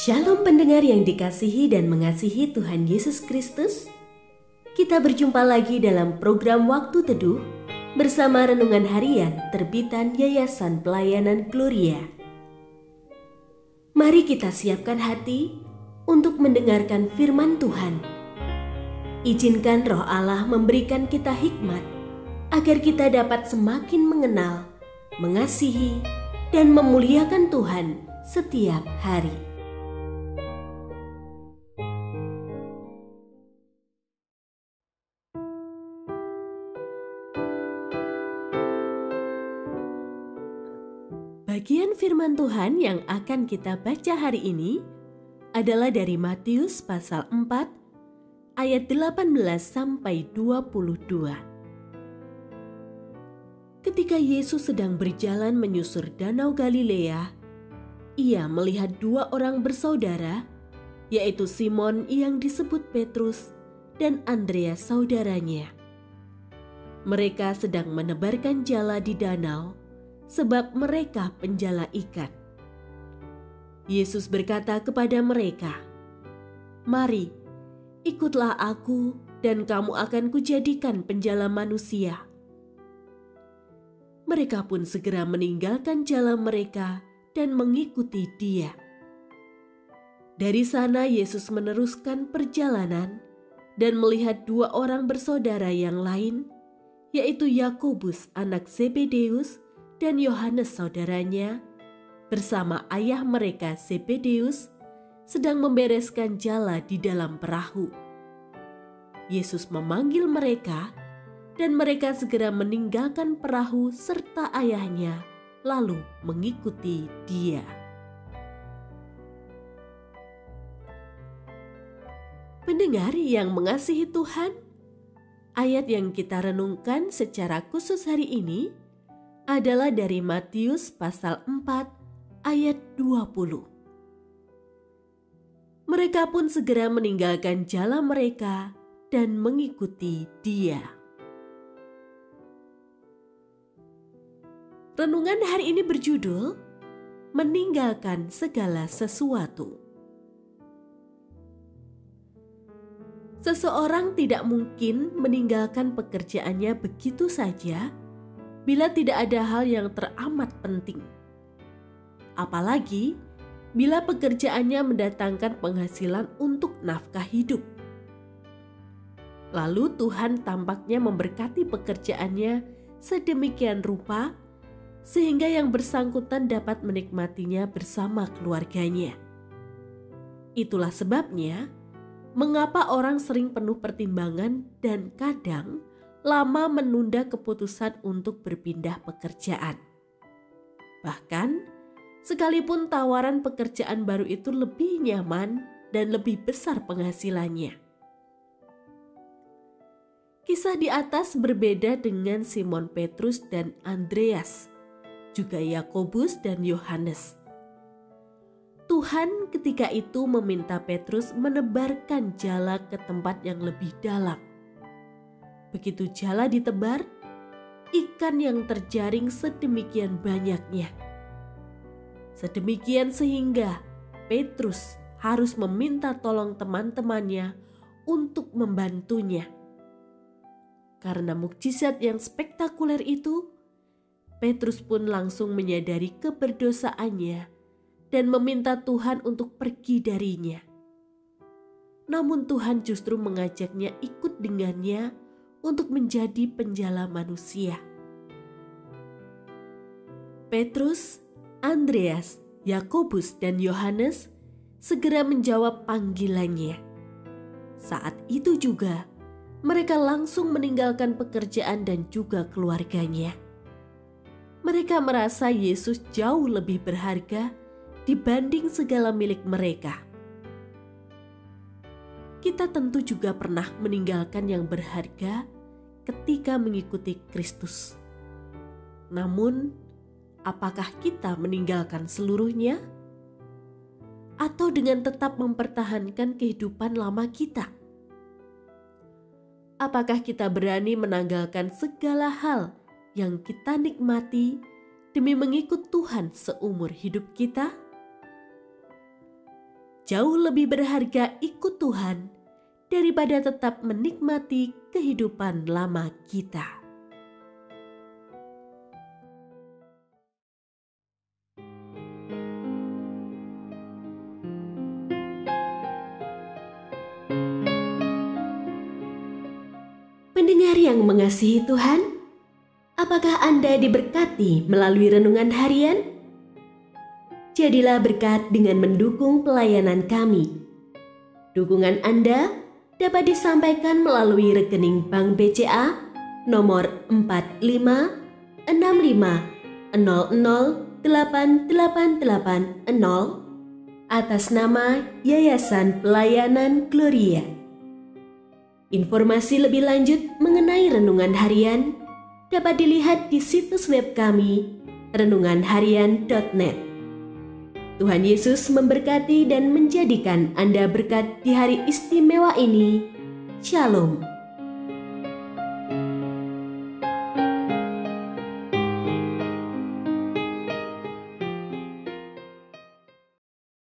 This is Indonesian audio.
Shalom pendengar yang dikasihi dan mengasihi Tuhan Yesus Kristus. Kita berjumpa lagi dalam program Waktu Teduh bersama Renungan Harian terbitan Yayasan Pelayanan Gloria. Mari kita siapkan hati untuk mendengarkan firman Tuhan. Izinkan Roh Allah memberikan kita hikmat agar kita dapat semakin mengenal, mengasihi, dan memuliakan Tuhan setiap hari. Bagian firman Tuhan yang akan kita baca hari ini adalah dari Matius pasal 4 ayat 18 sampai 22. Ketika Yesus sedang berjalan menyusur Danau Galilea, ia melihat dua orang bersaudara, yaitu Simon yang disebut Petrus dan Andreas saudaranya. Mereka sedang menebarkan jala di danau, sebab mereka penjala ikan. Yesus berkata kepada mereka, "Mari, ikutlah aku dan kamu akan kujadikan penjala manusia." Mereka pun segera meninggalkan jala mereka dan mengikuti Dia. Dari sana Yesus meneruskan perjalanan dan melihat dua orang bersaudara yang lain, yaitu Yakobus anak Zebedeus dan Yohanes saudaranya, bersama ayah mereka Zebedeus, sedang membereskan jala di dalam perahu. Yesus memanggil mereka, dan mereka segera meninggalkan perahu serta ayahnya, lalu mengikuti Dia. Pendengar yang mengasihi Tuhan, ayat yang kita renungkan secara khusus hari ini adalah dari Matius pasal 4 ayat 20. Mereka pun segera meninggalkan jala mereka dan mengikuti Dia. Renungan hari ini berjudul Meninggalkan Segala Sesuatu. Seseorang tidak mungkin meninggalkan pekerjaannya begitu saja bila tidak ada hal yang teramat penting. Apalagi bila pekerjaannya mendatangkan penghasilan untuk nafkah hidup. Lalu Tuhan tampaknya memberkati pekerjaannya sedemikian rupa sehingga yang bersangkutan dapat menikmatinya bersama keluarganya. Itulah sebabnya mengapa orang sering penuh pertimbangan dan kadang lama menunda keputusan untuk berpindah pekerjaan. Bahkan, sekalipun tawaran pekerjaan baru itu lebih nyaman dan lebih besar penghasilannya. Kisah di atas berbeda dengan Simon Petrus dan Andreas, juga Yakobus dan Yohanes. Tuhan ketika itu meminta Petrus menebarkan jala ke tempat yang lebih dalam. Begitu jala ditebar, ikan yang terjaring sedemikian banyaknya. Sedemikian sehingga Petrus harus meminta tolong teman-temannya untuk membantunya. Karena mukjizat yang spektakuler itu, Petrus pun langsung menyadari keberdosaannya dan meminta Tuhan untuk pergi darinya. Namun Tuhan justru mengajaknya ikut dengannya untuk menjadi penjala manusia. Petrus, Andreas, Yakobus, dan Yohanes segera menjawab panggilannya. Saat itu juga mereka langsung meninggalkan pekerjaan dan juga keluarganya. Mereka merasa Yesus jauh lebih berharga dibanding segala milik mereka. Kita tentu juga pernah meninggalkan yang berharga ketika mengikuti Kristus. Namun, apakah kita meninggalkan seluruhnya? Atau dengan tetap mempertahankan kehidupan lama kita? Apakah kita berani menanggalkan segala hal yang kita nikmati demi mengikut Tuhan seumur hidup kita? Jauh lebih berharga ikut Tuhan daripada tetap menikmati kehidupan lama kita. Pendengar yang mengasihi Tuhan, apakah Anda diberkati melalui renungan harian? Jadilah berkat dengan mendukung pelayanan kami. Dukungan Anda dapat disampaikan melalui rekening Bank BCA nomor 4565008880 atas nama Yayasan Pelayanan Gloria. Informasi lebih lanjut mengenai renungan harian dapat dilihat di situs web kami renunganharian.net. Tuhan Yesus memberkati dan menjadikan Anda berkat di hari istimewa ini. Shalom.